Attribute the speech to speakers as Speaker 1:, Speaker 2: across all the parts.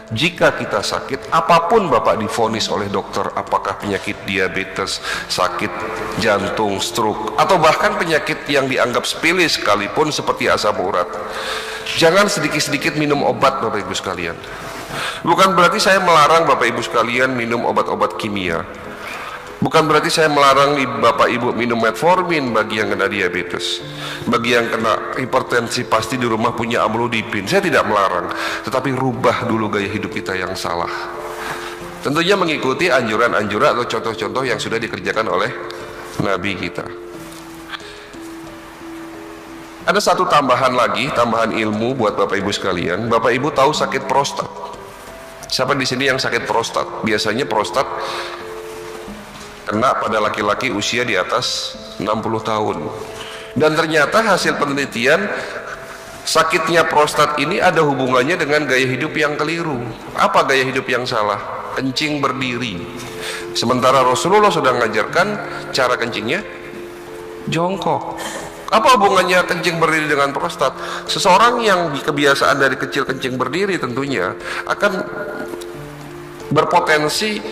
Speaker 1: Jika kita sakit, apapun Bapak divonis oleh dokter, apakah penyakit diabetes, sakit jantung, stroke, atau bahkan penyakit yang dianggap sepele sekalipun seperti asam urat, jangan sedikit-sedikit minum obat Bapak Ibu sekalian. Bukan berarti saya melarang Bapak Ibu sekalian minum obat-obat kimia. Bukan berarti saya melarang Bapak Ibu minum metformin bagi yang kena diabetes, bagi yang kena hipertensi pasti di rumah punya amlodipin. Saya tidak melarang, tetapi rubah dulu gaya hidup kita yang salah. Tentunya mengikuti anjuran-anjuran atau contoh-contoh yang sudah dikerjakan oleh Nabi kita. Ada satu tambahan lagi, tambahan ilmu buat Bapak Ibu sekalian. Bapak Ibu tahu sakit prostat? Siapa di sini yang sakit prostat? Biasanya prostat kena pada laki-laki usia di atas 60 tahun. Dan ternyata hasil penelitian, sakitnya prostat ini ada hubungannya dengan gaya hidup yang keliru. Apa gaya hidup yang salah? Kencing berdiri. Sementara Rasulullah sudah mengajarkan cara kencingnya jongkok. Apa hubungannya kencing berdiri dengan prostat? Seseorang yang kebiasaan dari kecil kencing berdiri tentunya akan berpotensi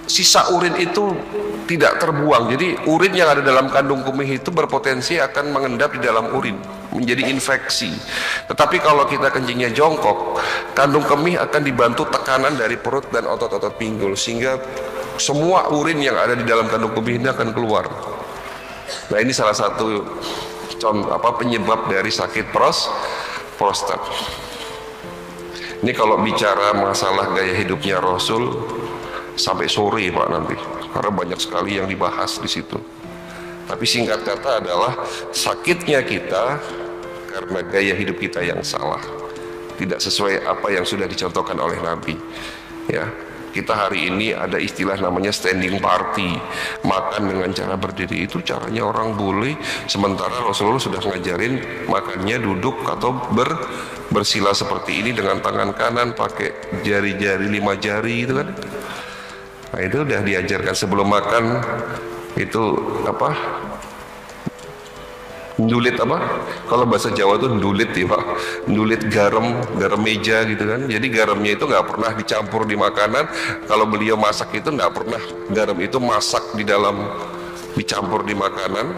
Speaker 1: sisa urin itu tidak terbuang. Jadi urin yang ada dalam kandung kemih itu berpotensi akan mengendap di dalam urin, menjadi infeksi. Tetapi kalau kita kencingnya jongkok, kandung kemih akan dibantu tekanan dari perut dan otot-otot pinggul, sehingga semua urin yang ada di dalam kandung kemih ini akan keluar. Nah, ini salah satu penyebab dari sakit prostat. Ini kalau bicara masalah gaya hidupnya Rasul sampai sore Pak nanti, karena banyak sekali yang dibahas di situ. Tapi singkat kata adalah sakitnya kita karena gaya hidup kita yang salah, tidak sesuai apa yang sudah dicontohkan oleh Nabi. Ya, kita hari ini ada istilah namanya standing party, makan dengan cara berdiri. Itu caranya orang boleh, sementara Rasulullah sudah ngajarin makannya duduk atau bersila seperti ini dengan tangan kanan pakai jari-jari 5 jari gitu kan. Nah, itu udah diajarkan sebelum makan itu ndulit kalau bahasa Jawa tuh ndulit ya Pak, ndulit garam meja gitu kan. Jadi garamnya itu nggak pernah dicampur di makanan. Kalau beliau masak itu nggak pernah garam itu masak dicampur di makanan,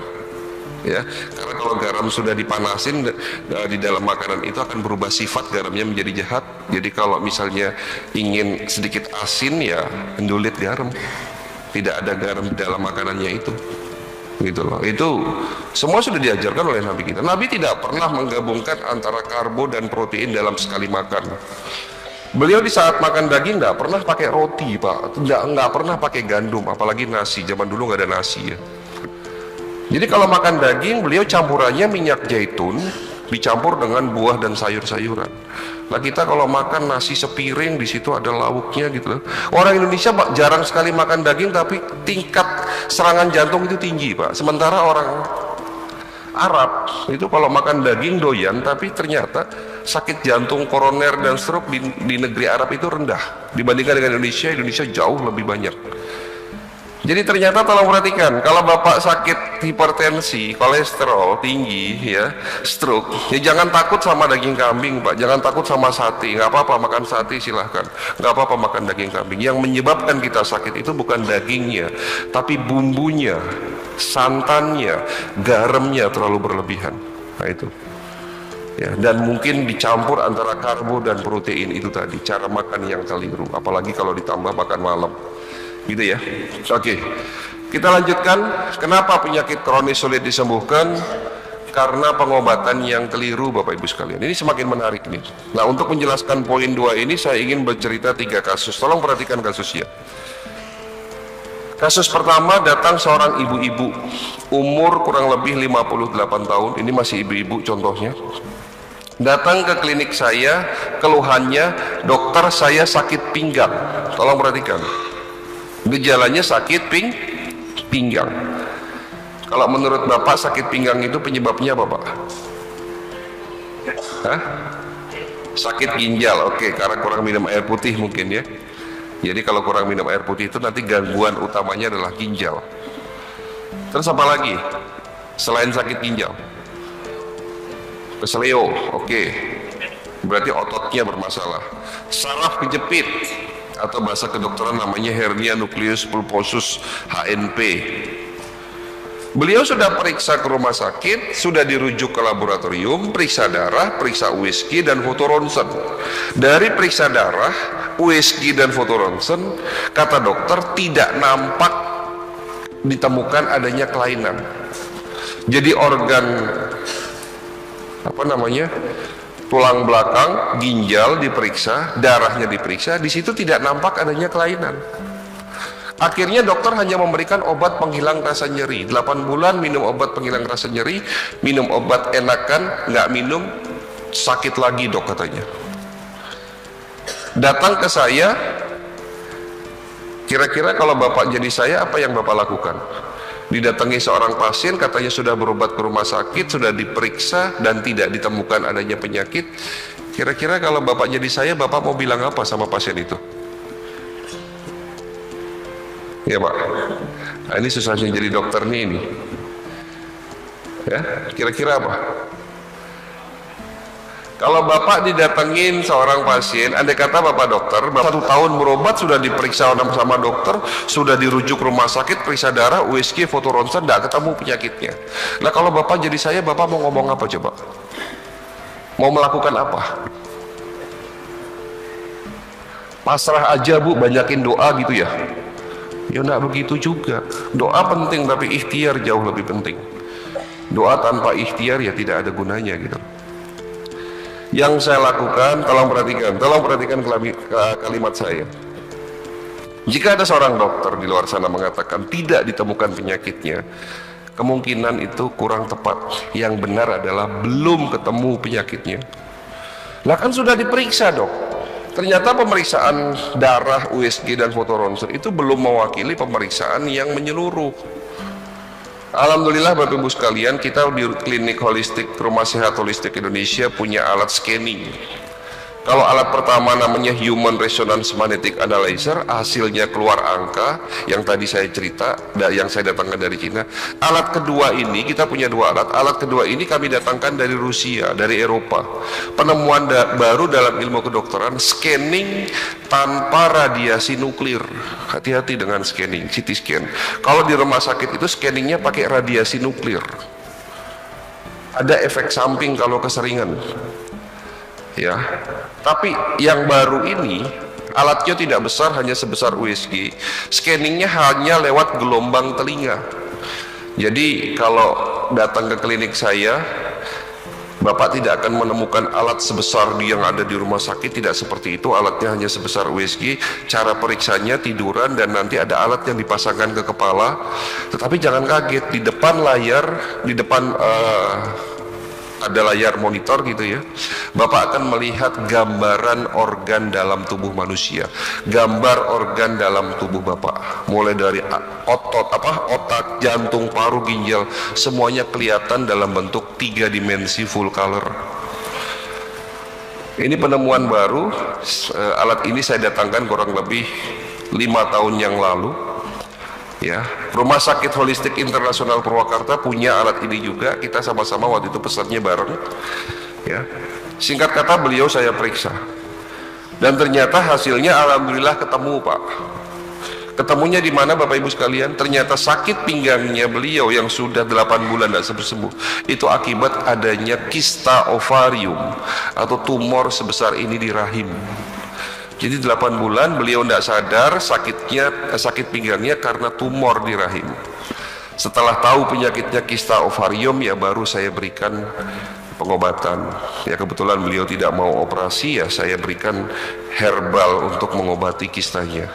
Speaker 1: ya, karena kalau garam sudah dipanasin di dalam makanan itu akan berubah sifat, garamnya menjadi jahat. Jadi kalau misalnya ingin sedikit asin ya ndulit garam, tidak ada garam di dalam makanannya itu, gitu loh. Itu semua sudah diajarkan oleh Nabi kita. Nabi tidak pernah menggabungkan antara karbo dan protein dalam sekali makan. Beliau di saat makan daging nggak pernah pakai roti Pak, nggak pernah pakai gandum, apalagi nasi. Zaman dulu nggak ada nasi ya. Jadi kalau makan daging, beliau campurannya minyak zaitun dicampur dengan buah dan sayur-sayuran. Nah, kita kalau makan nasi sepiring, di situ ada lauknya gitu loh. Orang Indonesia Pak jarang sekali makan daging, tapi tingkat serangan jantung itu tinggi Pak. Sementara orang Arab itu kalau makan daging doyan, tapi ternyata sakit jantung, koroner dan stroke di negeri Arab itu rendah dibandingkan dengan Indonesia. Indonesia jauh lebih banyak. Jadi ternyata tolong perhatikan, kalau Bapak sakit hipertensi, kolesterol tinggi, ya, stroke, ya jangan takut sama daging kambing Pak, jangan takut sama sate, nggak apa-apa makan sate silahkan, nggak apa-apa makan daging kambing. Yang menyebabkan kita sakit itu bukan dagingnya, tapi bumbunya, santannya, garamnya terlalu berlebihan. Nah itu. Ya, dan mungkin dicampur antara karbo dan protein itu tadi, cara makan yang keliru, apalagi kalau ditambah makan malam. Gitu ya. Oke, kita lanjutkan. Kenapa penyakit kronis sulit disembuhkan? Karena pengobatan yang keliru Bapak Ibu sekalian. Ini semakin menarik nih. Nah, untuk menjelaskan poin 2 ini saya ingin bercerita 3 kasus. Tolong perhatikan kasusnya. Kasus pertama, datang seorang ibu-ibu umur kurang lebih 58 tahun. Ini masih ibu-ibu contohnya. Datang ke klinik saya, keluhannya, dokter saya sakit pinggang. Tolong perhatikan. Gejalanya sakit pinggang. Kalau menurut Bapak sakit pinggang itu penyebabnya apa Pak? Hah? Sakit ginjal, oke, karena kurang minum air putih mungkin ya. Jadi kalau kurang minum air putih itu nanti gangguan utamanya adalah ginjal. Terus apa lagi selain sakit ginjal? Keseleo, oke. berarti ototnya bermasalah. Saraf kejepit, atau bahasa kedokteran namanya hernia nucleus pulposus HNP. Beliau sudah periksa ke rumah sakit, sudah dirujuk ke laboratorium, periksa darah, periksa USG dan foto ronsen. Dari periksa darah, USG dan foto ronsen, kata dokter tidak nampak ditemukan adanya kelainan. Jadi organ tulang belakang, ginjal diperiksa, darahnya diperiksa, di situ tidak nampak adanya kelainan. Akhirnya dokter hanya memberikan obat penghilang rasa nyeri. 8 bulan minum obat penghilang rasa nyeri, minum obat enakan, nggak minum, sakit lagi dok katanya. Datang ke saya, kira-kira kalau bapak jadi saya, apa yang bapak lakukan? Didatangi seorang pasien, katanya sudah berobat ke rumah sakit, sudah diperiksa dan tidak ditemukan adanya penyakit. Kira-kira kalau bapak jadi saya, bapak mau bilang apa sama pasien itu? Ya pak, nah, ini susahnya jadi dokter nih ini. Ya, kira-kira apa? Kalau bapak didatengin seorang pasien, andai kata bapak dokter, bapak 1 tahun berobat, sudah diperiksa sama dokter, sudah dirujuk rumah sakit, periksa darah, USG, foto ronsen, tidak ketemu penyakitnya. Nah kalau bapak jadi saya, bapak mau ngomong apa coba? Mau melakukan apa? Pasrah aja bu, banyakin doa gitu ya? Ya enggak begitu juga. Doa penting tapi ikhtiar jauh lebih penting. Doa tanpa ikhtiar ya tidak ada gunanya gitu. Yang saya lakukan, tolong perhatikan kalimat saya. Jika ada seorang dokter di luar sana mengatakan tidak ditemukan penyakitnya, kemungkinan itu kurang tepat. Yang benar adalah belum ketemu penyakitnya. Lah kan sudah diperiksa dok. Ternyata pemeriksaan darah, USG dan foto ronsen itu belum mewakili pemeriksaan yang menyeluruh. Alhamdulillah Bapak Ibu sekalian, kita di klinik holistik Rumah Sehat Holistik Indonesia punya alat scanning. Kalau alat pertama namanya Human Resonance Magnetic Analyzer, hasilnya keluar angka yang tadi saya cerita, yang saya datangkan dari Cina. Alat kedua ini, kita punya 2 alat. Alat kedua ini kami datangkan dari Rusia, dari Eropa. Penemuan baru dalam ilmu kedokteran, scanning tanpa radiasi nuklir. Hati-hati dengan scanning, CT scan. Kalau di rumah sakit itu scanningnya pakai radiasi nuklir. Ada efek samping kalau keseringan. Ya, tapi yang baru ini alatnya tidak besar, hanya sebesar USG. Scanningnya hanya lewat gelombang telinga. Jadi kalau datang ke klinik saya, Bapak tidak akan menemukan alat sebesar yang ada di rumah sakit. Tidak seperti itu, alatnya hanya sebesar USG. Cara periksanya tiduran dan nanti ada alat yang dipasangkan ke kepala. Tetapi jangan kaget, di depan layar, ada layar monitor gitu ya, Bapak akan melihat gambaran organ dalam tubuh manusia, gambar organ dalam tubuh Bapak, mulai dari otak, jantung, paru, ginjal, semuanya kelihatan dalam bentuk 3 dimensi full color. Ini penemuan baru. Alat ini saya datangkan kurang lebih 5 tahun yang lalu. Ya, Rumah Sakit Holistik Internasional Purwakarta punya alat ini juga. Kita sama-sama waktu itu pesannya bareng. Ya, singkat kata beliau saya periksa, dan ternyata hasilnya alhamdulillah ketemu Pak. Ketemunya di mana Bapak Ibu sekalian? Ternyata sakit pinggangnya beliau yang sudah 8 bulan tidak sembuh itu akibat adanya kista ovarium atau tumor sebesar ini di rahim. Jadi 8 bulan beliau tidak sadar sakit pinggangnya karena tumor di rahim. Setelah tahu penyakitnya kista ovarium, ya baru saya berikan pengobatan. Ya kebetulan beliau tidak mau operasi, ya saya berikan herbal untuk mengobati kistanya.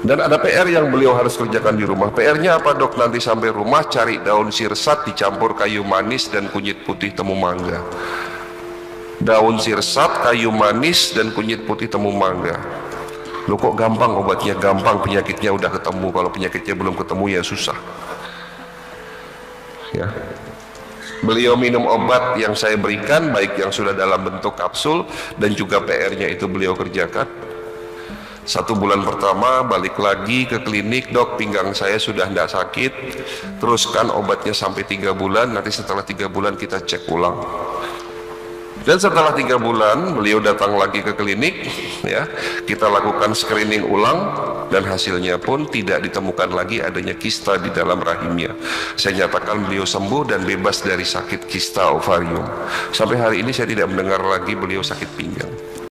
Speaker 1: Dan ada PR yang beliau harus kerjakan di rumah. PR-nya apa dok? Nanti sampai rumah cari daun sirsat dicampur kayu manis dan kunyit putih temu mangga. Daun sirsat, kayu manis, dan kunyit putih temu mangga. Loh kok gampang obatnya? Gampang, penyakitnya udah ketemu. Kalau penyakitnya belum ketemu ya susah. Ya, beliau minum obat yang saya berikan, baik yang sudah dalam bentuk kapsul dan juga PR-nya itu beliau kerjakan. 1 bulan pertama balik lagi ke klinik, dok pinggang saya sudah tidak sakit, teruskan obatnya sampai 3 bulan, nanti setelah 3 bulan kita cek ulang. Dan setelah 3 bulan beliau datang lagi ke klinik, ya, kita lakukan screening ulang dan hasilnya pun tidak ditemukan lagi adanya kista di dalam rahimnya. Saya nyatakan beliau sembuh dan bebas dari sakit kista ovarium. Sampai hari ini saya tidak mendengar lagi beliau sakit pinggang.